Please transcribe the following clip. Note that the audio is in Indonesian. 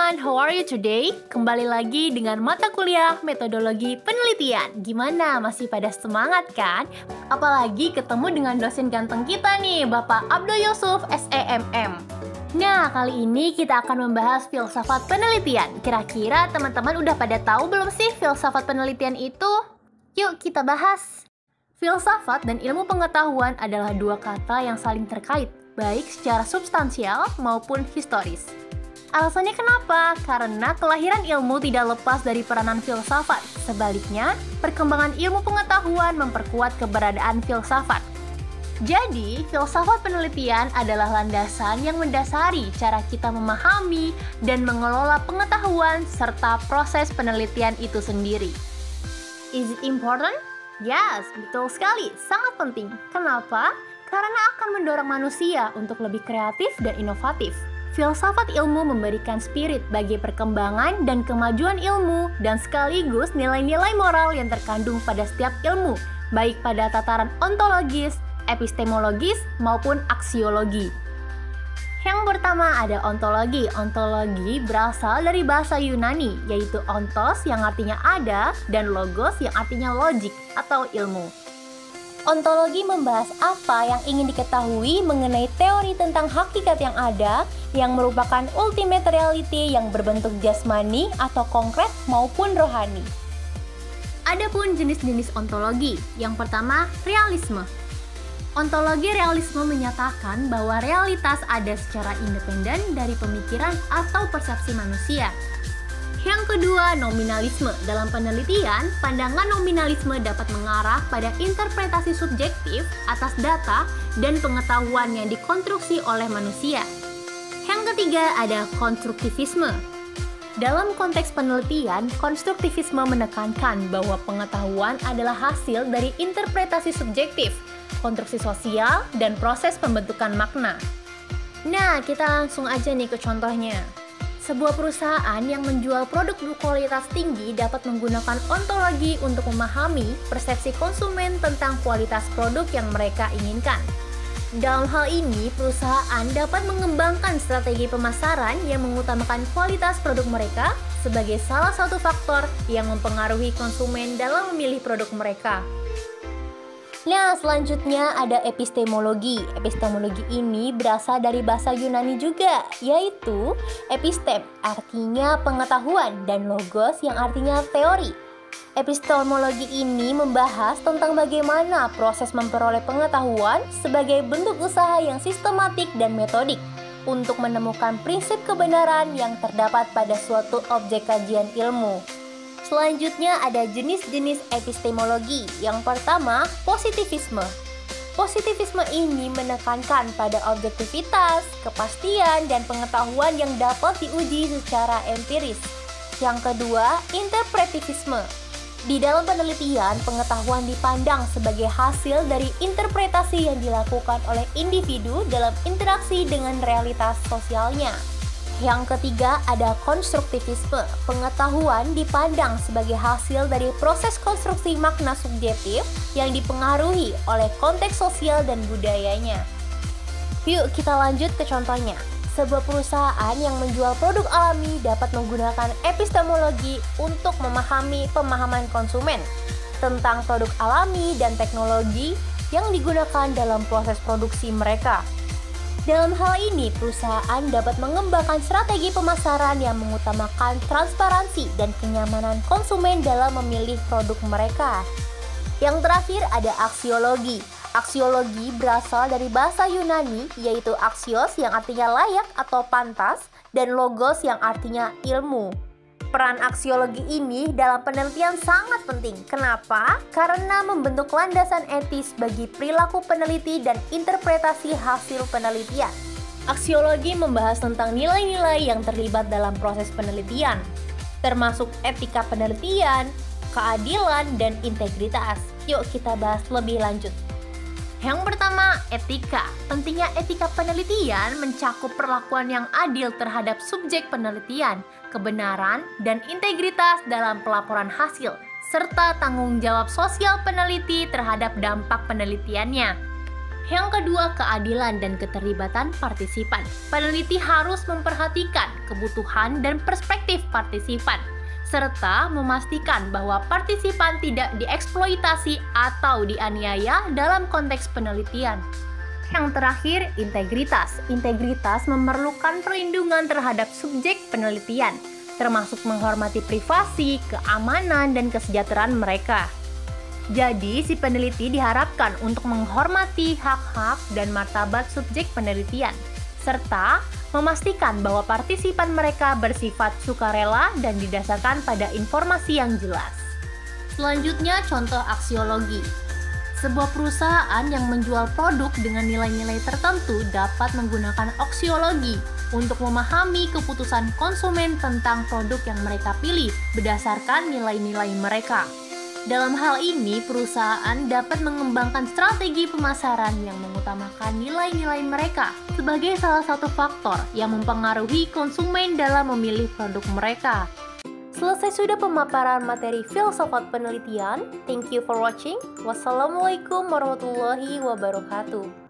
everyone, how are you today? Kembali lagi dengan mata kuliah metodologi penelitian. Gimana, masih pada semangat kan? Apalagi ketemu dengan dosen ganteng kita nih, Bapak Abdul Yusuf, SEMM. Nah, kali ini kita akan membahas filsafat penelitian. Kira-kira teman-teman udah pada tahu belum sih filsafat penelitian itu? Yuk kita bahas. Filsafat dan ilmu pengetahuan adalah dua kata yang saling terkait, baik secara substansial maupun historis. Alasannya kenapa? Karena kelahiran ilmu tidak lepas dari peranan filsafat. Sebaliknya, perkembangan ilmu pengetahuan memperkuat keberadaan filsafat. Jadi, filsafat penelitian adalah landasan yang mendasari cara kita memahami dan mengelola pengetahuan serta proses penelitian itu sendiri. Is it important? Yes, betul sekali, sangat penting. Kenapa? Karena akan mendorong manusia untuk lebih kreatif dan inovatif. Filsafat ilmu memberikan spirit bagi perkembangan dan kemajuan ilmu dan sekaligus nilai-nilai moral yang terkandung pada setiap ilmu, baik pada tataran ontologis, epistemologis, maupun aksiologi. Yang pertama ada ontologi. Ontologi berasal dari bahasa Yunani, yaitu ontos yang artinya ada dan logos yang artinya logik atau ilmu. Ontologi membahas apa yang ingin diketahui mengenai teori tentang hakikat yang ada, yang merupakan ultimate reality yang berbentuk jasmani atau konkret maupun rohani. Adapun jenis-jenis ontologi, yang pertama realisme. Ontologi realisme menyatakan bahwa realitas ada secara independen dari pemikiran atau persepsi manusia. Yang kedua, nominalisme. Dalam penelitian, pandangan nominalisme dapat mengarah pada interpretasi subjektif atas data dan pengetahuan yang dikonstruksi oleh manusia. Yang ketiga, ada konstruktivisme. Dalam konteks penelitian, konstruktivisme menekankan bahwa pengetahuan adalah hasil dari interpretasi subjektif, konstruksi sosial, dan proses pembentukan makna. Nah, kita langsung aja nih ke contohnya. Sebuah perusahaan yang menjual produk berkualitas tinggi dapat menggunakan ontologi untuk memahami persepsi konsumen tentang kualitas produk yang mereka inginkan. Dalam hal ini, perusahaan dapat mengembangkan strategi pemasaran yang mengutamakan kualitas produk mereka sebagai salah satu faktor yang mempengaruhi konsumen dalam memilih produk mereka. Nah, selanjutnya ada epistemologi. Epistemologi ini berasal dari bahasa Yunani juga, yaitu epistem, artinya pengetahuan, dan logos yang artinya teori. Epistemologi ini membahas tentang bagaimana proses memperoleh pengetahuan sebagai bentuk usaha yang sistematik dan metodik untuk menemukan prinsip kebenaran yang terdapat pada suatu objek kajian ilmu. Selanjutnya ada jenis-jenis epistemologi. Yang pertama, positivisme. Positivisme ini menekankan pada objektivitas, kepastian, dan pengetahuan yang dapat diuji secara empiris. Yang kedua, interpretivisme. Di dalam penelitian, pengetahuan dipandang sebagai hasil dari interpretasi yang dilakukan oleh individu dalam interaksi dengan realitas sosialnya. Yang ketiga ada konstruktivisme. Pengetahuan dipandang sebagai hasil dari proses konstruksi makna subjektif yang dipengaruhi oleh konteks sosial dan budayanya. Yuk kita lanjut ke contohnya. Sebuah perusahaan yang menjual produk alami dapat menggunakan epistemologi untuk memahami pemahaman konsumen tentang produk alami dan teknologi yang digunakan dalam proses produksi mereka. Dalam hal ini, perusahaan dapat mengembangkan strategi pemasaran yang mengutamakan transparansi dan kenyamanan konsumen dalam memilih produk mereka. Yang terakhir ada aksiologi. Aksiologi berasal dari bahasa Yunani, yaitu axios yang artinya layak atau pantas, dan logos yang artinya ilmu. Peran aksiologi ini dalam penelitian sangat penting. Kenapa? Karena membentuk landasan etis bagi perilaku peneliti dan interpretasi hasil penelitian. Aksiologi membahas tentang nilai-nilai yang terlibat dalam proses penelitian, termasuk etika penelitian, keadilan, dan integritas. Yuk kita bahas lebih lanjut. Yang pertama, etika. Pentingnya etika penelitian mencakup perlakuan yang adil terhadap subjek penelitian, kebenaran, dan integritas dalam pelaporan hasil, serta tanggung jawab sosial peneliti terhadap dampak penelitiannya. Yang kedua, keadilan dan keterlibatan partisipan. Peneliti harus memperhatikan kebutuhan dan perspektif partisipan, serta memastikan bahwa partisipan tidak dieksploitasi atau dianiaya dalam konteks penelitian. Yang terakhir, integritas. Integritas memerlukan perlindungan terhadap subjek penelitian, termasuk menghormati privasi, keamanan, dan kesejahteraan mereka. Jadi, si peneliti diharapkan untuk menghormati hak-hak dan martabat subjek penelitian, serta memastikan bahwa partisipan mereka bersifat sukarela dan didasarkan pada informasi yang jelas. Selanjutnya, contoh aksiologi. Sebuah perusahaan yang menjual produk dengan nilai-nilai tertentu dapat menggunakan aksiologi untuk memahami keputusan konsumen tentang produk yang mereka pilih berdasarkan nilai-nilai mereka. Dalam hal ini, perusahaan dapat mengembangkan strategi pemasaran yang mengutamakan nilai-nilai mereka sebagai salah satu faktor yang mempengaruhi konsumen dalam memilih produk mereka. Selesai sudah pemaparan materi filsafat penelitian. Thank you for watching. Wassalamualaikum warahmatullahi wabarakatuh.